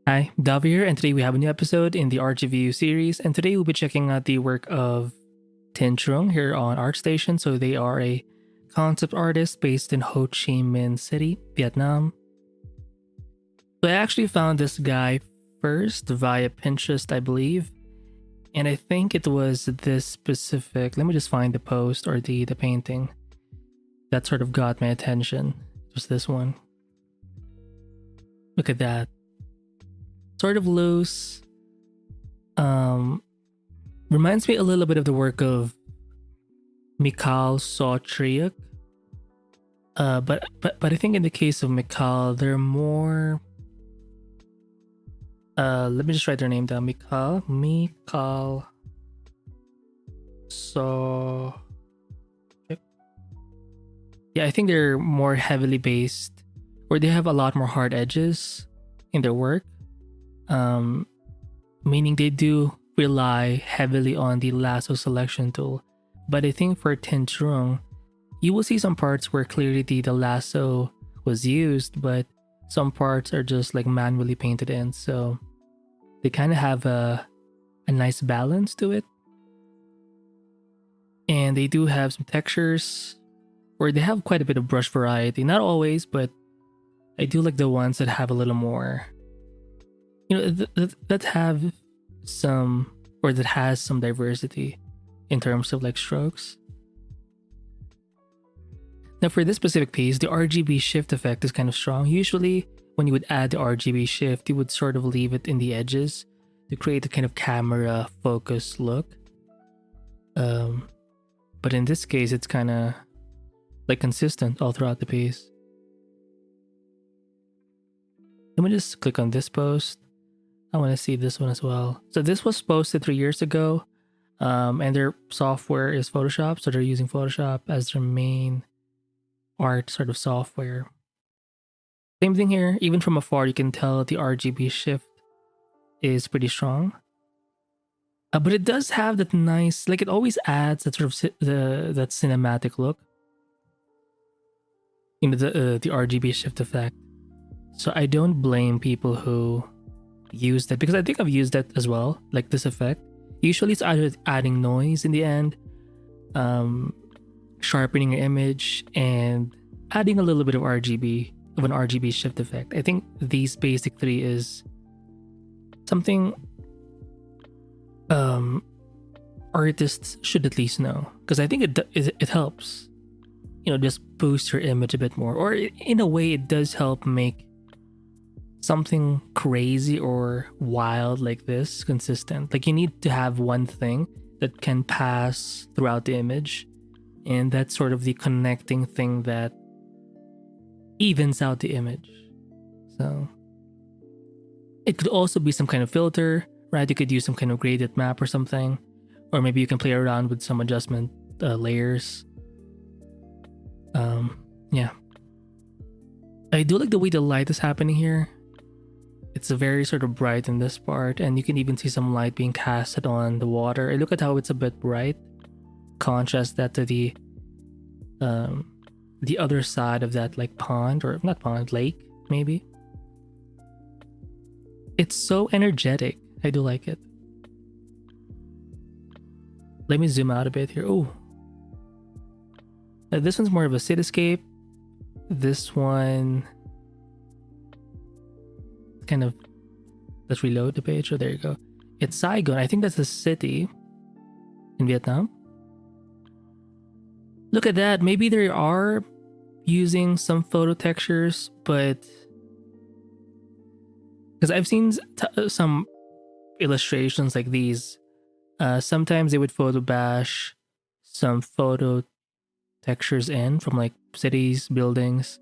Hi, Davi here, and today we have a new episode in the RGView series, and today we'll be checking out the work of Trung here on ArtStation. So they are a concept artist based in Ho Chi Minh City, Vietnam. So I actually found this guy first via Pinterest, I believe, and I think it was this specific, let me just find the post or the painting that sort of got my attention. It was this one. Look at that. Sort of loose. Reminds me a little bit of the work of Michal sawtyruk. But I think in the case of Michal, they're more. Let me just write their name down. Michal. So. Yeah, I think they're more heavily based, or they have a lot more hard edges in their work. Meaning they do rely heavily on the lasso selection tool. But I think for Trung, you will see some parts where clearly the lasso was used, but some parts are just like manually painted in. So they kind of have a nice balance to it. And they do have some textures, or they have quite a bit of brush variety. Not always, but I do like the ones that have a little more, that have some, or that has some diversity in terms of like strokes. Now for this specific piece, the RGB shift effect is kind of strong. Usually when you would add the RGB shift, you would sort of leave it in the edges to create a kind of camera focus look. But in this case, it's kind of like consistent all throughout the piece. Let me just click on this post. I want to see this one as well. So this was posted 3 years ago, and their software is Photoshop. So they're using Photoshop as their main art sort of software. Same thing here. Even from afar, you can tell the RGB shift is pretty strong. But it does have that nice, like it always adds that sort of that cinematic look. The RGB shift effect. So I don't blame people who use that, because I think I've used that as well, like this effect. Usually it's either adding noise in the end, sharpening your image, and adding a little bit of an RGB shift effect. I think these basic three is something artists should at least know, because I think it helps, just boost your image a bit more, or in a way it does help make something crazy or wild like this consistent. Like you need to have one thing that can pass throughout the image, and that's sort of the connecting thing that evens out the image. So it could also be some kind of filter, right? You could use some kind of gradient map or something, or maybe you can play around with some adjustment layers. Yeah, I do like the way the light is happening here. It's very sort of bright in this part, and you can even see some light being casted on the water. Look at how it's a bit bright. Contrast that to the other side of that, like pond, or not pond, lake maybe. It's so energetic. I do like it. Let me zoom out a bit here. Oh, this one's more of a cityscape. This one kind of, let's reload the page. Oh, there you go. It's Saigon. I think that's a city in Vietnam. Look at that. Maybe they are using some photo textures, but because I've seen some illustrations like these, sometimes they would photo bash some photo textures in from like cities, buildings.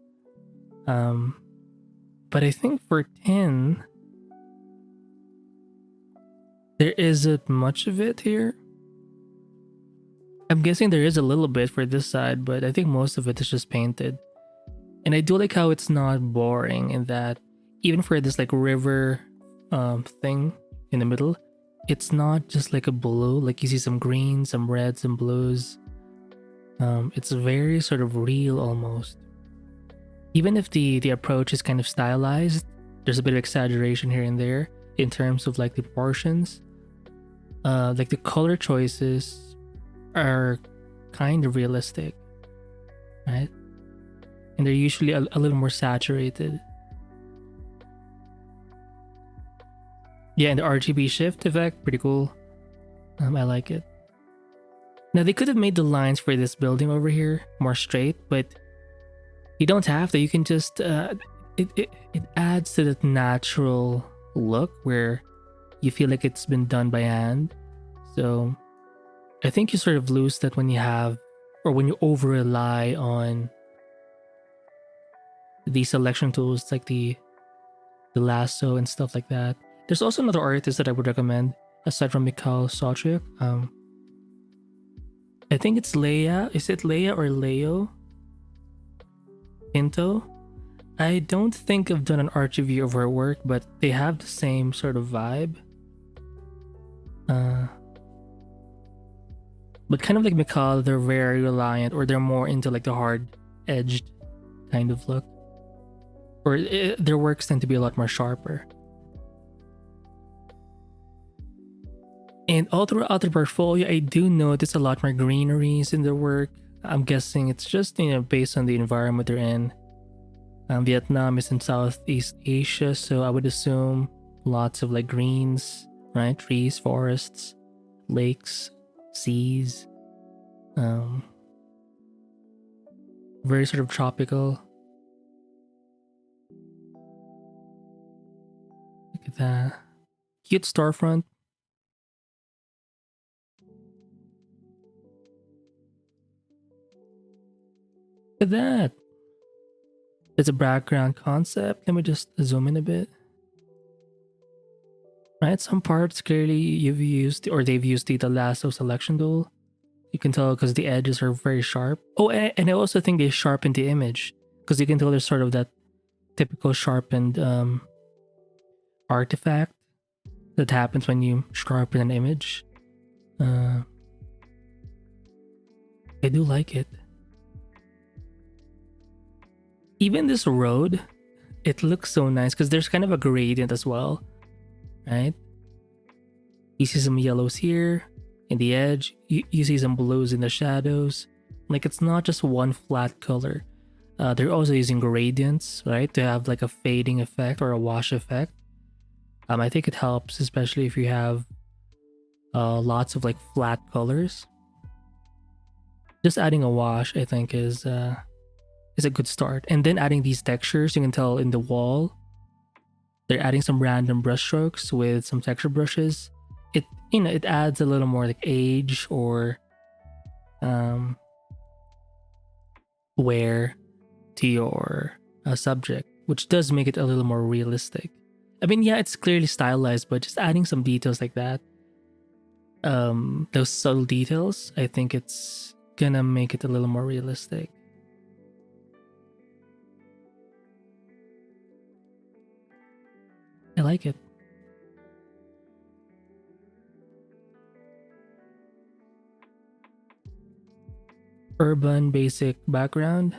But I think for 10, there isn't much of it here. I'm guessing there is a little bit for this side, but I think most of it is just painted. And I do like how it's not boring in that even for this like river thing in the middle, it's not just like a blue. Like you see some greens, some reds, some blues. It's very sort of real almost. Even if the approach is kind of stylized, there's a bit of exaggeration here and there in terms of like the proportions. Like the color choices are kind of realistic, right? And they're usually a little more saturated. Yeah, and the RGB shift effect, pretty cool. I like it. Now they could have made the lines for this building over here more straight, but you don't have to. You can just it adds to that natural look where you feel like it's been done by hand. So I think you sort of lose that when you have, or when you over rely on these selection tools like the lasso and stuff like that. There's also another artist that I would recommend aside from michal sawtyruk. I think it's Leia. Is it Leia or Leo? Pinto. I don't think I've done an art review of her work, but they have the same sort of vibe. But kind of like michal, they're very reliant, or they're more into like the hard-edged kind of look. Or their works tend to be a lot more sharper. And all throughout their portfolio, I do notice a lot more greeneries in their work. I'm guessing it's just, based on the environment they're in. Vietnam is in Southeast Asia, so I would assume lots of like greens, right? Trees, forests, lakes, seas. Very sort of tropical. Look at that. Cute storefront. Look at that. It's a background concept. Let me just zoom in a bit. Right, some parts clearly you've used, or they've used the lasso selection tool. You can tell because the edges are very sharp. Oh, and I also think they sharpened the image, because you can tell there's sort of that typical sharpened artifact that happens when you sharpen an image. I do like it. Even this road, it looks so nice because there's kind of a gradient as well, right? You see some yellows here in the edge. You see some blues in the shadows. Like, it's not just one flat color. They're also using gradients, right, to have like a fading effect or a wash effect. I think it helps, especially if you have lots of like flat colors. Just adding a wash, I think, is a good start. And then adding these textures, you can tell in the wall, they're adding some random brush strokes with some texture brushes. It adds a little more like age or wear to your subject, which does make it a little more realistic. I mean, yeah, it's clearly stylized, but just adding some details like that, those subtle details, I think it's gonna make it a little more realistic. I like it. Urban basic background.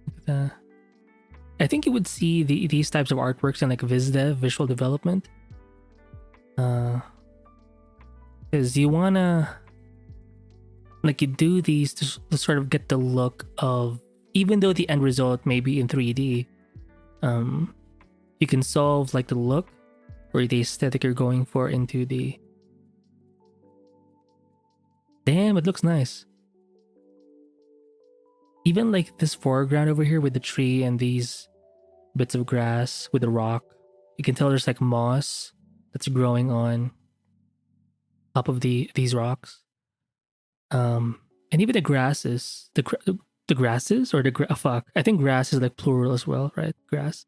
Look at that. I think you would see these types of artworks in like VizDev, visual development. Because you wanna, like, you do these to sort of get the look of, even though the end result may be in 3D, you can solve like the look or the aesthetic you're going for into the... Damn, it looks nice. Even like this foreground over here with the tree and these bits of grass with the rock, you can tell there's like moss that's growing on top of these rocks. And even the grasses, the grasses, or fuck, I think grass is like plural as well, right? Grass.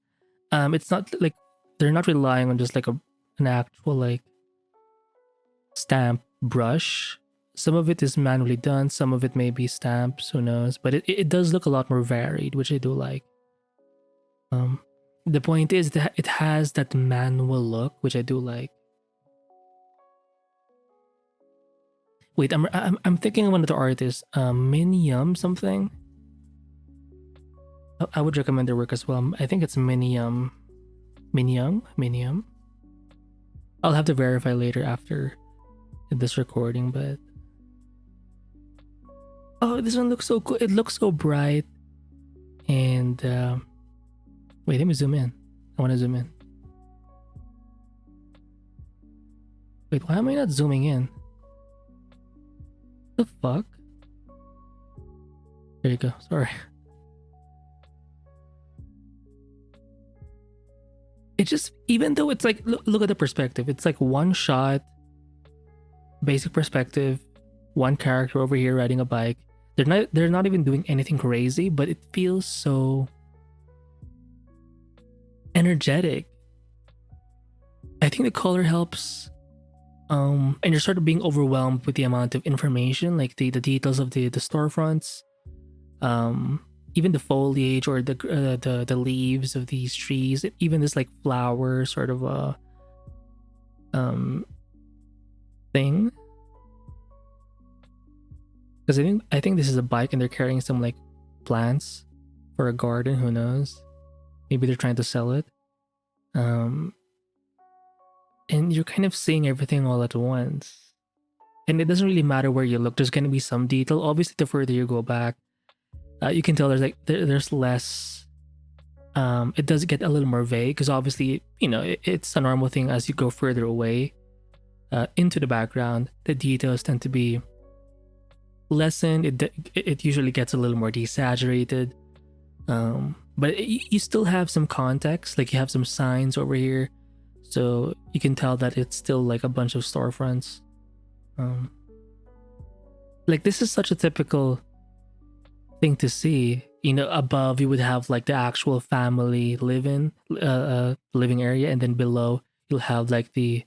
It's not like they're not relying on just like an actual like stamp brush. Some of it is manually done, some of it may be stamps, who knows, but it does look a lot more varied, which I do like. The point is that it has that manual look, which I do like. Wait, I'm thinking of one of the artists, Minium something. I would recommend their work as well. I think it's Minium. Minium. I'll have to verify later after this recording, but oh, this one looks so cool. It looks so bright. And wait, let me zoom in. I want to zoom in. Wait, why am I not zooming in? The fuck? There you go. Sorry. It just, even though it's like, look at the perspective. It's like one shot, basic perspective, one character over here riding a bike. They're not even doing anything crazy, but it feels so energetic. I think the color helps. And you're sort of being overwhelmed with the amount of information, like the details of the storefronts, even the foliage or the leaves of these trees, even this like flower sort of thing. Because I think this is a bike and they're carrying some like plants for a garden. Who knows? Maybe they're trying to sell it. And you're kind of seeing everything all at once. And it doesn't really matter where you look. There's going to be some detail. Obviously, the further you go back, you can tell there's like there's less. It does get a little more vague because obviously, you know, it's a normal thing as you go further away into the background. The details tend to be lessened. It usually gets a little more desaturated. But you still have some context. Like you have some signs over here. So you can tell that it's still like a bunch of storefronts. Like this is such a typical thing to see. You know, above you would have like the actual family living area, and then below you'll have like the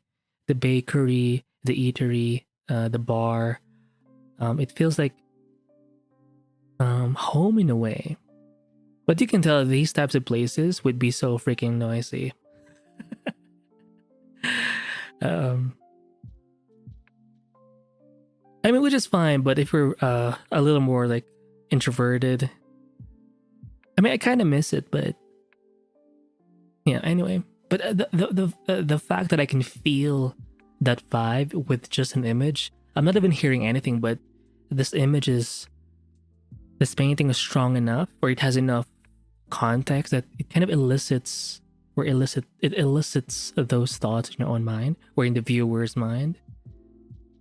bakery, the eatery, the bar. It feels like home in a way. But you can tell these types of places would be so freaking noisy. I mean, which is fine, but if you're a little more like introverted, I mean, I kind of miss it, but yeah. Anyway, but the fact that I can feel that vibe with just an image, I'm not even hearing anything, but this painting is strong enough, or it has enough context that it kind of elicits those thoughts in your own mind or in the viewer's mind,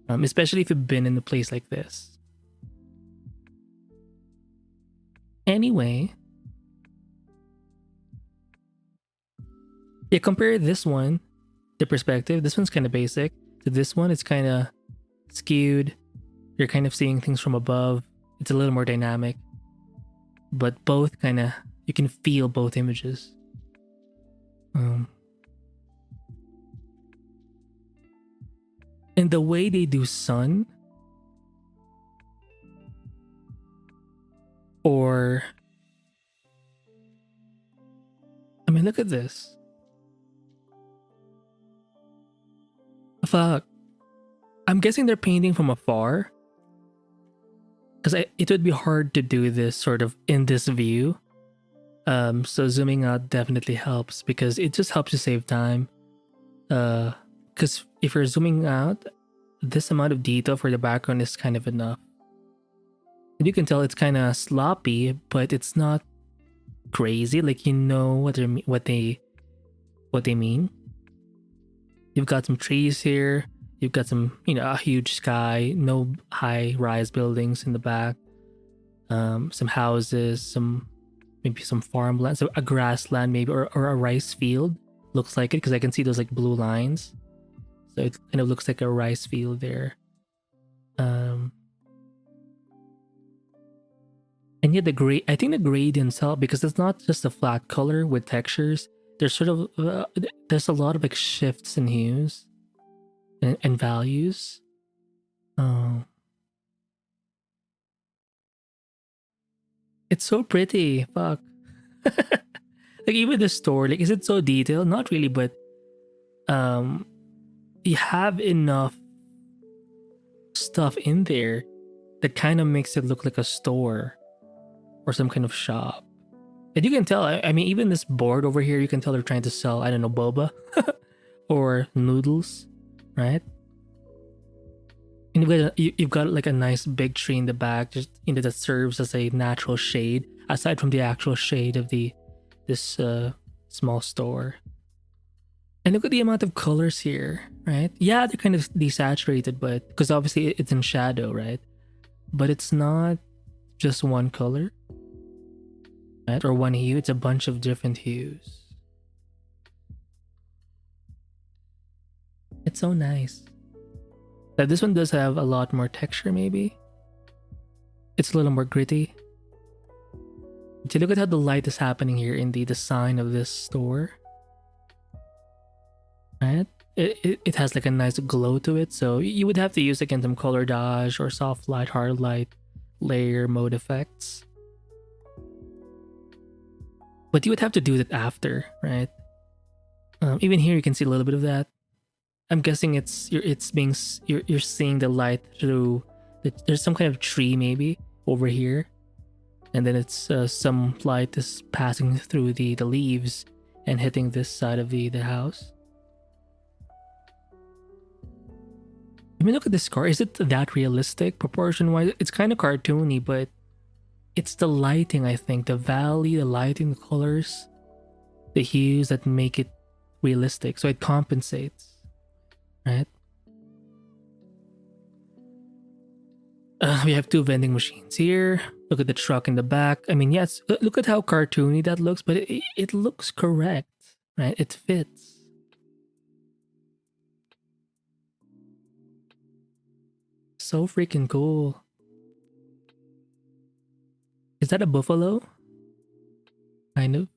especially if you've been in a place like this. Anyway, yeah, compare this one, the perspective. This one's kind of basic. To this one, it's kind of skewed. You're kind of seeing things from above. It's a little more dynamic, but both kind of, you can feel both images. And the way they do sun, or I mean, look at this. Fuck. I'm guessing they're painting from afar, because it would be hard to do this sort of in this view. So zooming out definitely helps, because it just helps you save time. Because if you're zooming out, this amount of detail for the background is kind of enough. And you can tell it's kind of sloppy, but it's not crazy. Like, you know what they mean. You've got some trees here. You've got some, you know, a huge sky, no high-rise buildings in the back. Some houses, maybe some farmland, so a grassland maybe, or a rice field. Looks like it, because I can see those like blue lines. So it kind of looks like a rice field there. And yet I think the gradients help, because it's not just a flat color with textures. There's sort of there's a lot of like shifts in hues and values. It's so pretty. Fuck. Like even the store, like, is it so detailed? Not really, but you have enough stuff in there that kind of makes it look like a store or some kind of shop. And you can tell, I mean, even this board over here, you can tell they're trying to sell, I don't know, boba or noodles, right? And you've got like a nice big tree in the back, just that serves as a natural shade, aside from the actual shade of this small store. And look at the amount of colors here, right? Yeah, they're kind of desaturated, but because obviously it's in shadow, right? But it's not just one color, right? Or one hue, it's a bunch of different hues. It's so nice. Now, this one does have a lot more texture, maybe. It's a little more gritty. But you look at how the light is happening here in the design of this store. Right? It has like a nice glow to it, so you would have to use again some color dodge or soft light, hard light, layer mode effects. But you would have to do that after, right? Even here you can see a little bit of that. I'm guessing you're seeing the light through. There's some kind of tree maybe over here, and then it's some light is passing through the leaves and hitting this side of the house. I mean, look at this car. Is it that realistic proportion-wise? It's kind of cartoony, but it's the lighting, I think. The valley, the lighting, the colors, the hues that make it realistic. So it compensates, right? We have two vending machines here. Look at the truck in the back. I mean, yes, look at how cartoony that looks, but it looks correct, right? It fits. So freaking cool. Is that a buffalo? Kind of.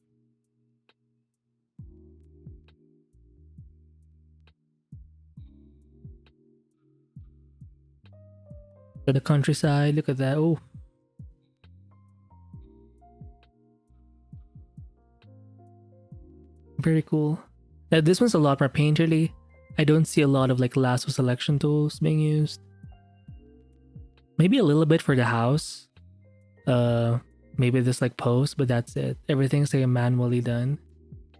To the countryside, look at that. Oh. Very cool. Now this one's a lot more painterly. I don't see a lot of like lasso selection tools being used. Maybe a little bit for the house. Maybe this like post, but that's it. Everything's like manually done.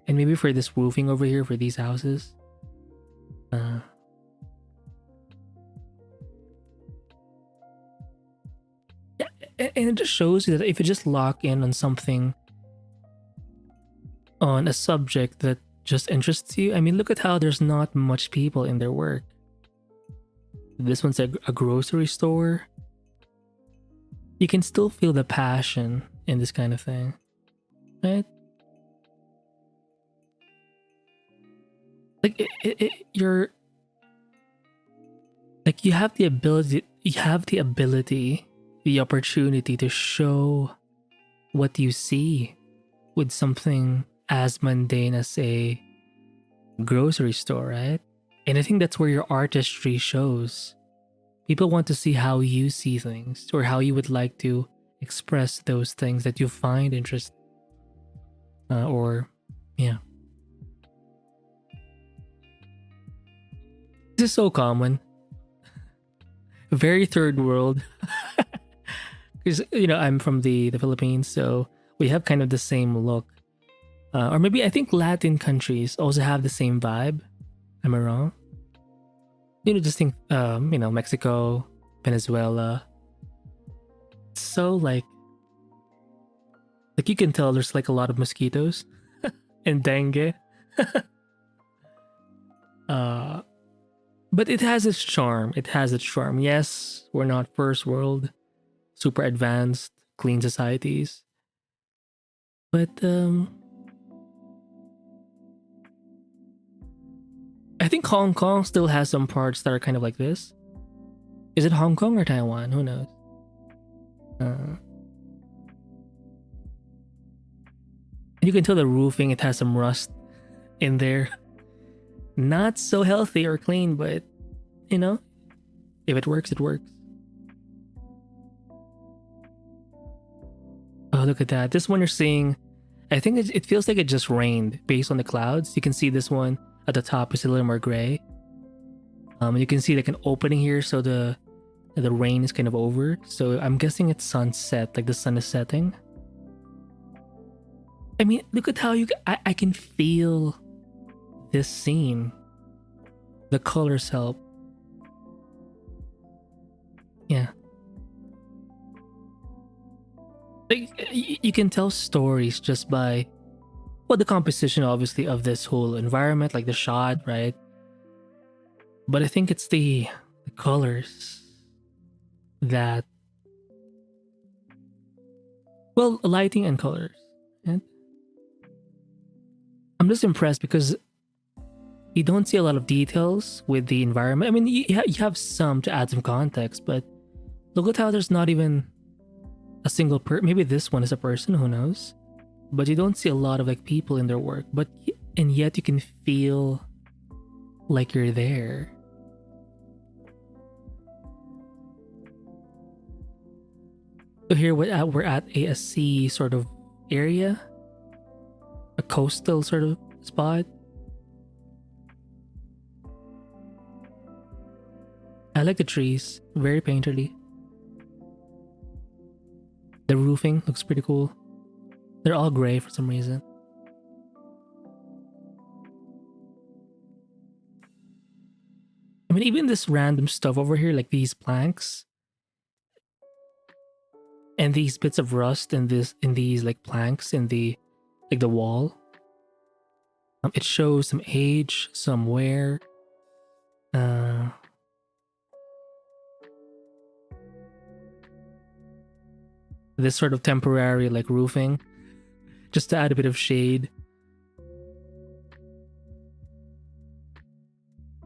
And maybe for this roofing over here for these houses. Yeah, and it just shows you that if you just lock in on something, on a subject that just interests you. I mean, look at how there's not much people in their work. This one's a grocery store. You can still feel the passion in this kind of thing, right? Like you're like you have the ability, the opportunity to show what you see with something as mundane as a grocery store, right? And I think that's where your artistry shows. People want to see how you see things or how you would like to express those things that you find interesting. Yeah. This is so common. Very third world. Because, I'm from the Philippines, so we have kind of the same look. Or maybe I think Latin countries also have the same vibe. Am I wrong? Just think, Mexico, Venezuela. It's so like you can tell there's like a lot of mosquitoes and dengue. But it has its charm. Yes, we're not first world, super advanced, clean societies. But I think Hong Kong still has some parts that are kind of like this. Is it Hong Kong or Taiwan? Who knows? You can tell the roofing, it has some rust in there. Not so healthy or clean, but if it works, it works. Oh, look at that. This one you're seeing, I think it feels like it just rained based on the clouds. You can see this one at the top is a little more gray. You can see like an opening here, so the rain is kind of over. So I'm guessing it's sunset, like the sun is setting. I mean, look at how I can feel this scene. The colors help. Yeah. Like, you can tell stories just by, well, the composition, obviously, of this whole environment, like the shot, right? But I think it's the colors that, well, lighting and colors. And I'm just impressed because you don't see a lot of details with the environment. I mean, you have some to add some context, but look at how there's not even a single maybe this one is a person, who knows? But you don't see a lot of like people in their work, and yet you can feel like you're there. So here we're at a sea sort of area, a coastal sort of spot. I like the trees, very painterly. The roofing looks pretty cool. They're all gray for some reason. I mean, even this random stuff over here, like these planks and these bits of rust in these like planks in the wall. It shows some age, some wear. This sort of temporary like roofing, just to add a bit of shade.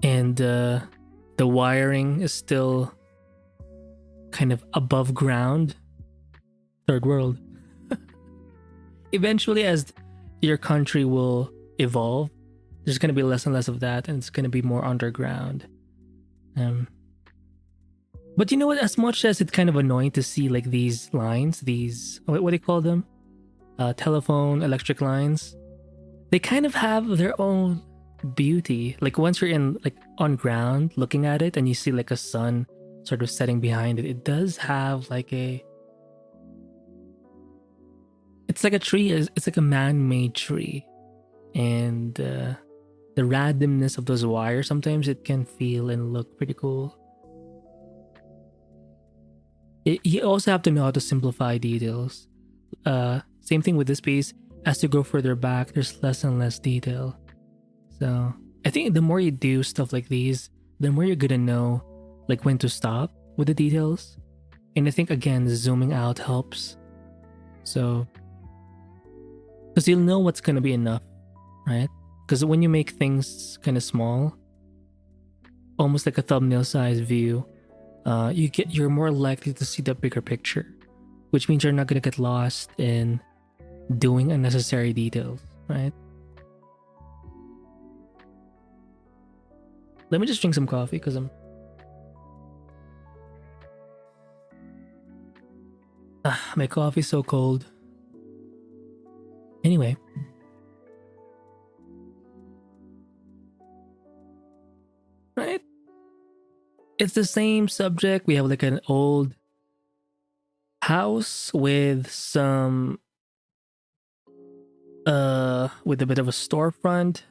And the wiring is still kind of above ground. Third world. Eventually, as your country will evolve, there's going to be less and less of that, and it's going to be more underground. But you know what? As much as it's kind of annoying to see like these lines, these, what do you call them? Telephone, electric lines. They kind of have their own beauty. Like once you're in like on ground looking at it and you see like a sun sort of setting behind it, it does have like it's like a tree. It's like a man-made tree. And the randomness of those wires, sometimes it can feel and look pretty cool. You also have to know how to simplify details. Same thing with this piece. As you go further back, there's less and less detail. So I think the more you do stuff like these, the more you're gonna know like when to stop with the details. And I think again, zooming out helps. So, because you'll know what's gonna be enough, right? Because when you make things kind of small, almost like a thumbnail size view, you're more likely to see the bigger picture, which means you're not gonna get lost in doing unnecessary details, right? Let me just drink some coffee because my coffee's so cold. Anyway. Right? It's the same subject. We have like an old house with some with a bit of a storefront.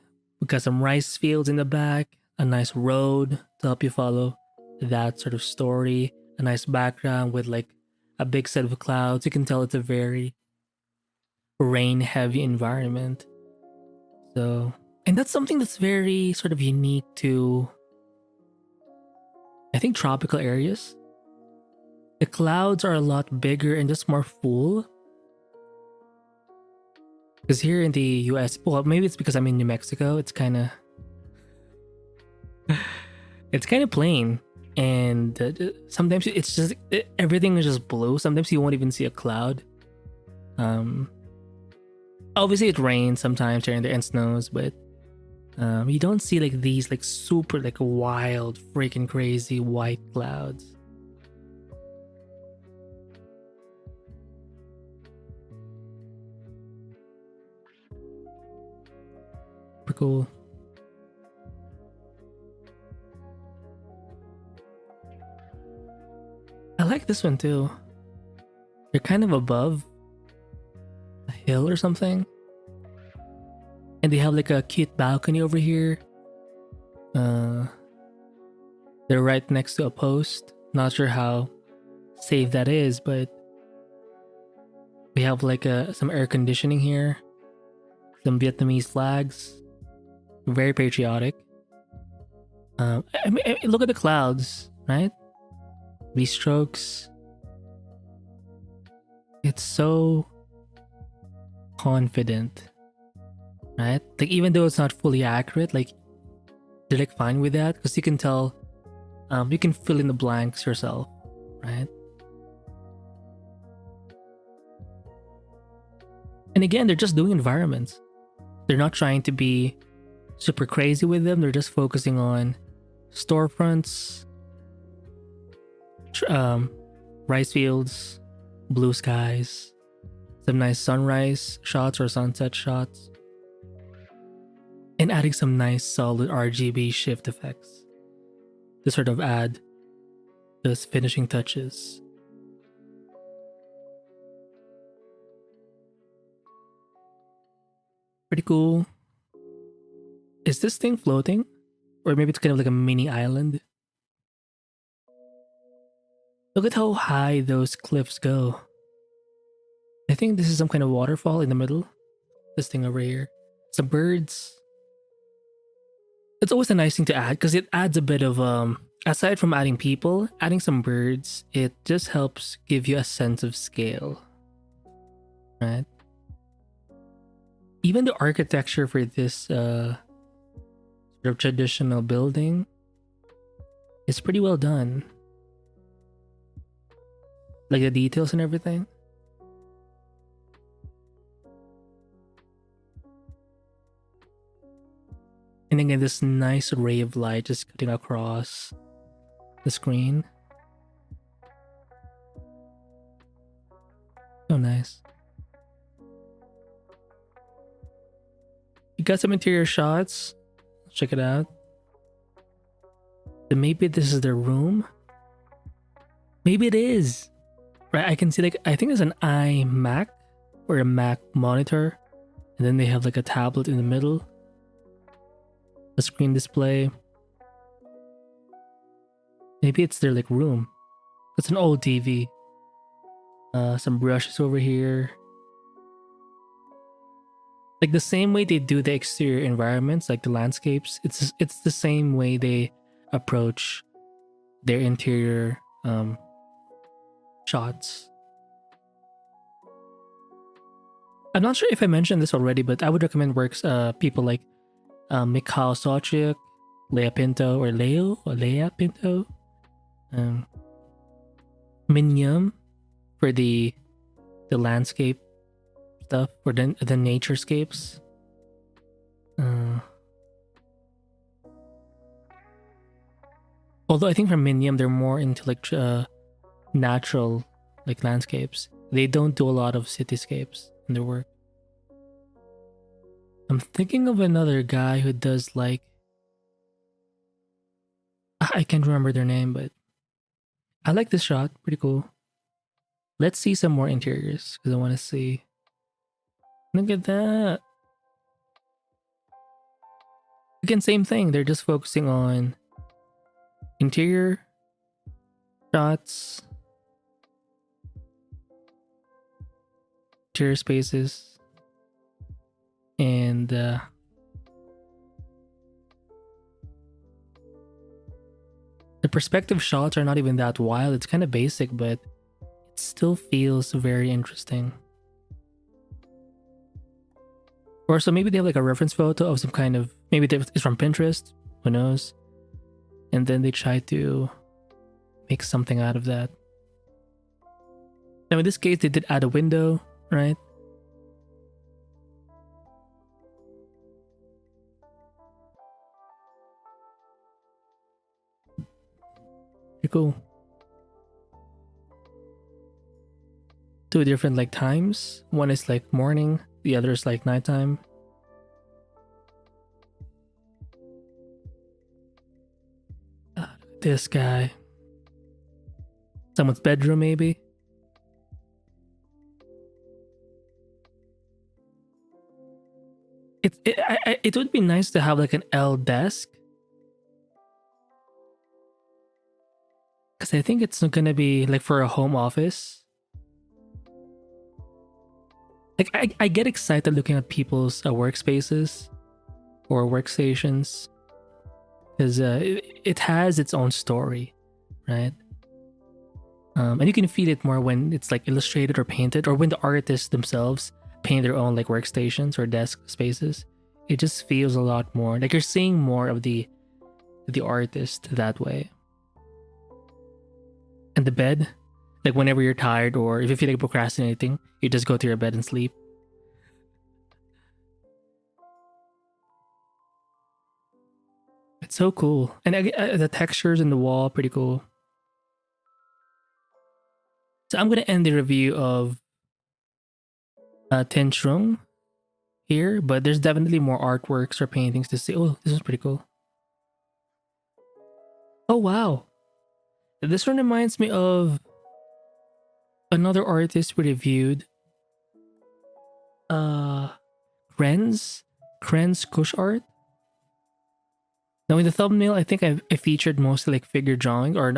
We got some rice fields in the back, a nice road to help you follow that sort of story, a nice background with like a big set of clouds. You can tell it's a very rain heavy environment. So, and that's something that's very sort of unique to, I think, tropical areas. The clouds are a lot bigger and just more full. Because here in the US, well, maybe it's because I'm in New Mexico, it's kind of plain. And sometimes it's just, everything is just blue. Sometimes you won't even see a cloud. Obviously it rains sometimes here and there and snows, but you don't see like these like super like wild freaking crazy white clouds. Super cool. I like this one too. They're kind of above a hill or something. And they have like a cute balcony over here. They're right next to a post. Not sure how safe that is, but we have like some air conditioning here. Some Vietnamese flags. Very patriotic. Look at the clouds, right? These strokes. It's so confident, right? Like even though it's not fully accurate, like they're like fine with that because you can tell, you can fill in the blanks yourself, right? And again, they're just doing environments. They're not trying to be super crazy with them. They're just focusing on storefronts, rice fields, blue skies, some nice sunrise shots or sunset shots, and adding some nice solid RGB shift effects to sort of add those finishing touches. Pretty cool. Is this thing floating? Or maybe it's kind of like a mini island? Look at how high those cliffs go. I think this is some kind of waterfall in the middle. This thing over here. Some birds. It's always a nice thing to add because it adds a bit of, aside from adding people, adding some birds, it just helps give you a sense of scale. Right? Even the architecture for this sort of traditional building is pretty well done. Like the details and everything. And again, this nice ray of light just cutting across the screen. So nice. You got some interior shots. Check it out. Then maybe this is their room. Maybe it is. Right, I can see like, I think there's an iMac or a Mac monitor. And then they have like a tablet in the middle. A screen display. Maybe it's their like room. It's an old TV. Some brushes over here. Like the same way they do the exterior environments, like the landscapes, it's the same way they approach their interior shots. I'm not sure if I mentioned this already, but I would recommend works people like michal, sawtyruk, Pinto or Leia Pinto, Minyam for the landscape stuff or the naturescapes. Although I think from Minyam they're more into like natural like landscapes. They don't do a lot of cityscapes in their work. I'm thinking of another guy who does like, I can't remember their name, but I like this shot. Pretty cool. Let's see some more interiors because I want to see. Look at that. Again, same thing. They're just focusing on interior shots, interior spaces, and the perspective shots are not even that wild. It's kind of basic, but it still feels very interesting. Or so maybe they have like a reference photo of some kind of, maybe it's from Pinterest, who knows? And then they try to make something out of that. Now in this case, they did add a window, right? Pretty cool. Two different like times. One is like morning, the other is like nighttime. This guy. Someone's bedroom, maybe. it would be nice to have like an L desk, because I think it's gonna be like for a home office. Like I get excited looking at people's workspaces or workstations, because it has its own story, right? And you can feel it more when it's like illustrated or painted, or when the artists themselves paint their own like workstations or desk spaces. It just feels a lot more like you're seeing more of the artist that way. And the bed, like whenever you're tired or if you feel like procrastinating, you just go to your bed and sleep. It's so cool. And the textures in the wall, pretty cool. So I'm gonna end the review of Trung here, but there's definitely more artworks or paintings to see. Oh, this is pretty cool. Oh wow, this one reminds me of another artist we reviewed. Krenz cushart. Now in the thumbnail, I think I featured mostly like figure drawing or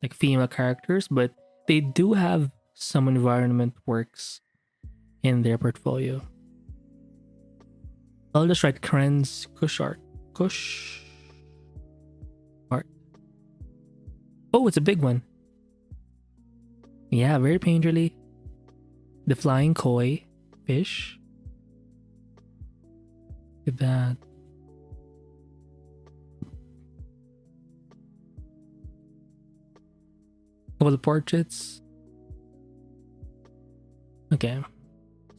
like female characters, but they do have some environment works in their portfolio. I'll just write Krenz cushart. Art. Oh, it's a big one. Yeah, very painterly. The flying koi fish. Look at that. Couple of portraits. Okay.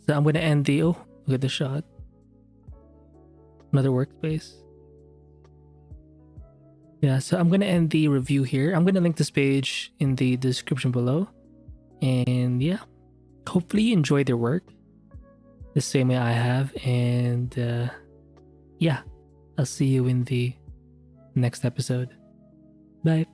So I'm gonna end the look at the shot. Another workspace. Yeah, so I'm gonna end the review here. I'm gonna link this page in the description below. And yeah, hopefully you enjoyed their work the same way I have. And yeah, I'll see you in the next episode. Bye.